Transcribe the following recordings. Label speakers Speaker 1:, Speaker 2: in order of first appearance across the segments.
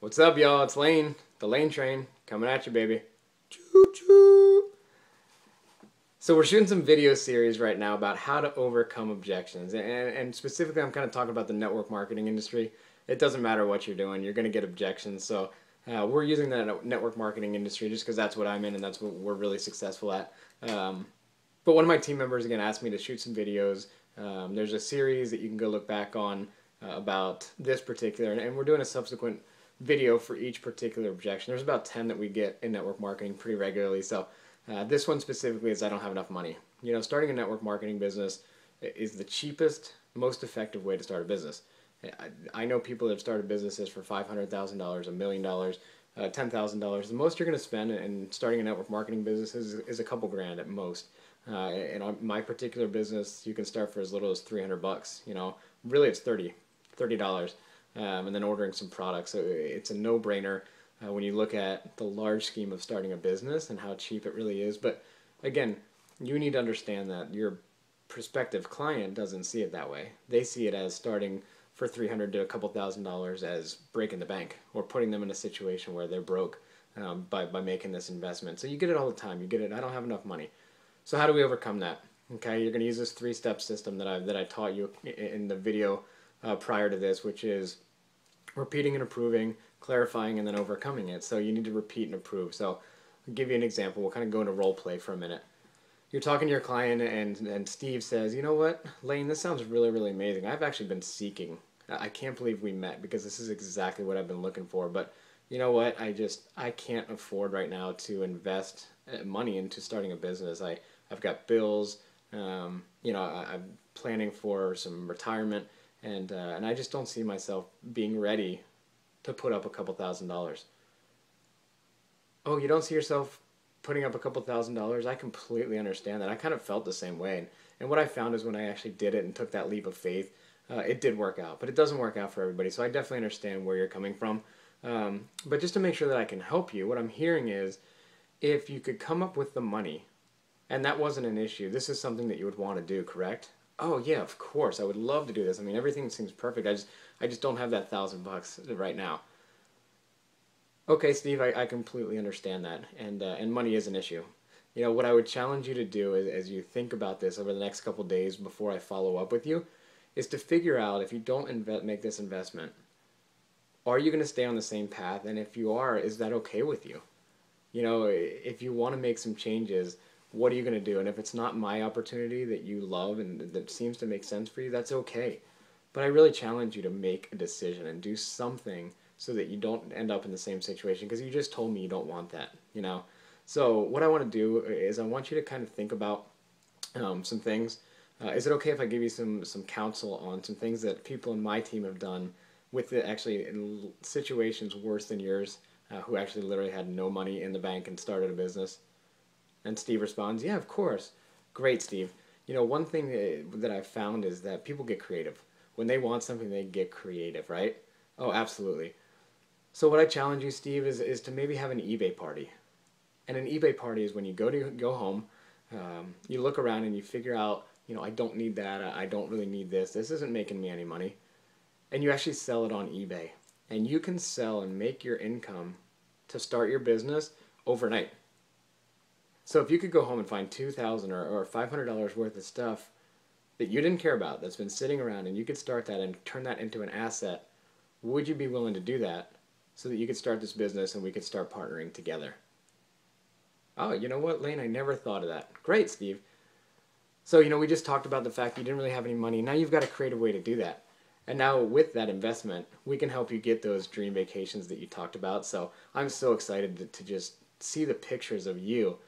Speaker 1: What's up, y'all? It's Lane, the Lane Train, coming at you, baby. Choo choo. So we're shooting some video series right now about how to overcome objections, and specifically, I'm kind of talking about the network marketing industry. It doesn't matter what you're doing, you're going to get objections. So we're using the network marketing industry just because that's what I'm in and that's what we're really successful at. But one of my team members again asked me to shoot some videos. There's a series that you can go look back on about this particular, and we're doing a subsequent video for each particular objection. There's about 10 that we get in network marketing pretty regularly. So this one specifically is I don't have enough money. You know, starting a network marketing business is the cheapest, most effective way to start a business. I know people that have started businesses for $500,000, $1 million, $10,000. The most you're going to spend in starting a network marketing business is a couple grand at most. And on my particular business, you can start for as little as 300 bucks. You know, really it's $30, and then ordering some products. So it's a no-brainer when you look at the large scheme of starting a business and how cheap it really is. But again, you need to understand that your prospective client doesn't see it that way. They see it as starting for 300 to a couple $1,000s as breaking the bank or putting them in a situation where they're broke by making this investment. So you get it all the time. You get it, I don't have enough money. So how do we overcome that? Okay, you're going to use this three-step system that I taught you in the video prior to this, which is repeating and approving, clarifying, and then overcoming it. So you need to repeat and approve. So I'll give you an example. We'll kind of go into role play for a minute. You're talking to your client, and Steve says, you know what, Lane, this sounds really, really amazing. I've actually been seeking. I can't believe we met because this is exactly what I've been looking for. But you know what, I can't afford right now to invest money into starting a business. I've got bills. You know, I'm planning for some retirement, and I just don't see myself being ready to put up a couple $1,000s. Oh, you don't see yourself putting up a couple $1,000s? I completely understand that. I kind of felt the same way. And what I found is when I actually did it and took that leap of faith, it did work out. But it doesn't work out for everybody. So I definitely understand where you're coming from. But just to make sure that I can help you, what I'm hearing is if you could come up with the money, and that wasn't an issue, this is something that you would want to do, correct? Oh yeah, of course. I would love to do this. I mean, everything seems perfect. I just don't have that $1,000 right now. Okay, Steve, I completely understand that, and money is an issue. You know, what I would challenge you to do as you think about this over the next couple days before I follow up with you, is to figure out if you don't make this investment, are you going to stay on the same path? And if you are, is that okay with you? You know, if you want to make some changes, what are you going to do? And if it's not my opportunity that you love and that seems to make sense for you, that's okay. But I really challenge you to make a decision and do something so that you don't end up in the same situation because you just told me you don't want that, you know? So what I want to do is I want you to kind of think about some things. Is it okay if I give you some counsel on some things that people in my team have done with actually in situations worse than yours, who actually literally had no money in the bank and started a business? And Steve responds, yeah, of course. Great, Steve. You know, one thing that I've found is that people get creative. When they want something, they get creative, right? Oh, absolutely. So what I challenge you, Steve, is to maybe have an eBay party. And an eBay party is when you go home, you look around and you figure out, you know, I don't need that. I don't really need this. This isn't making me any money. And you actually sell it on eBay. And you can sell and make your income to start your business overnight. So if you could go home and find $2,000 or $500 worth of stuff that you didn't care about, that's been sitting around, and you could start that and turn that into an asset, would you be willing to do that so that you could start this business and we could start partnering together? Oh, you know what, Lane, I never thought of that. Great, Steve. So, you know, we just talked about the fact you didn't really have any money. Now you've got a creative way to do that. And now with that investment, we can help you get those dream vacations that you talked about. So I'm so excited to just see the pictures of you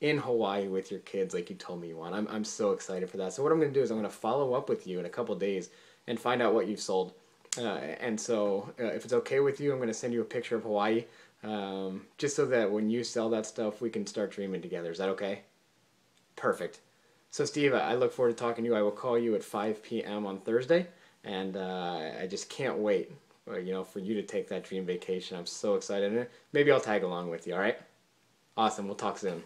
Speaker 1: in Hawaii with your kids like you told me you want. I'm so excited for that. So what I'm going to do is I'm going to follow up with you in a couple days and find out what you've sold. And so if it's okay with you, I'm going to send you a picture of Hawaii just so that when you sell that stuff, we can start dreaming together. Is that okay? Perfect. So Steve, I look forward to talking to you. I will call you at 5 p.m. on Thursday, and I just can't wait, you know, for you to take that dream vacation. I'm so excited. And maybe I'll tag along with you, all right? Awesome. We'll talk soon.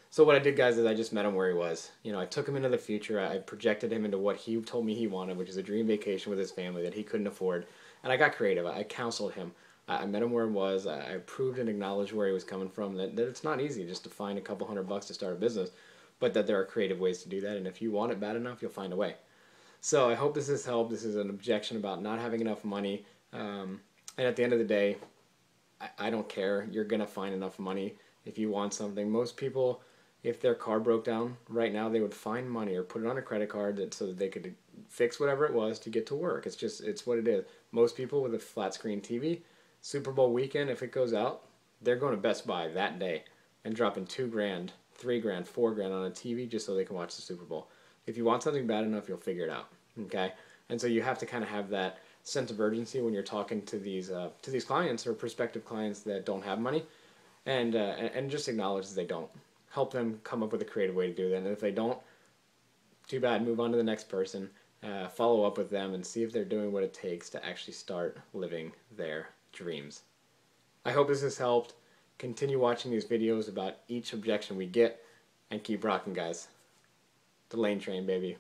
Speaker 1: So what I did, guys, is I just met him where he was. You know, I took him into the future. I projected him into what he told me he wanted, which is a dream vacation with his family that he couldn't afford. And I got creative. I counseled him. I met him where he was. I proved and acknowledged where he was coming from, that it's not easy just to find a couple $100 to start a business, but that there are creative ways to do that, and if you want it bad enough, you'll find a way. So I hope this has helped. This is an objection about not having enough money. And at the end of the day, I don't care. You're going to find enough money if you want something. Most people, if their car broke down right now, they would find money or put it on a credit card so that they could fix whatever it was to get to work. It's what it is. Most people with a flat screen TV, Super Bowl weekend, if it goes out, they're going to Best Buy that day and dropping $2 grand, $3 grand, $4 grand on a TV just so they can watch the Super Bowl. If you want something bad enough, you'll figure it out. Okay? And so you have to kind of have that sense of urgency when you're talking to these clients or prospective clients that don't have money, and just acknowledge that they don't. Help them come up with a creative way to do that. And if they don't, too bad. Move on to the next person. Follow up with them and see if they're doing what it takes to actually start living their dreams. I hope this has helped. Continue watching these videos about each objection we get, and keep rocking, guys. The lane train, baby.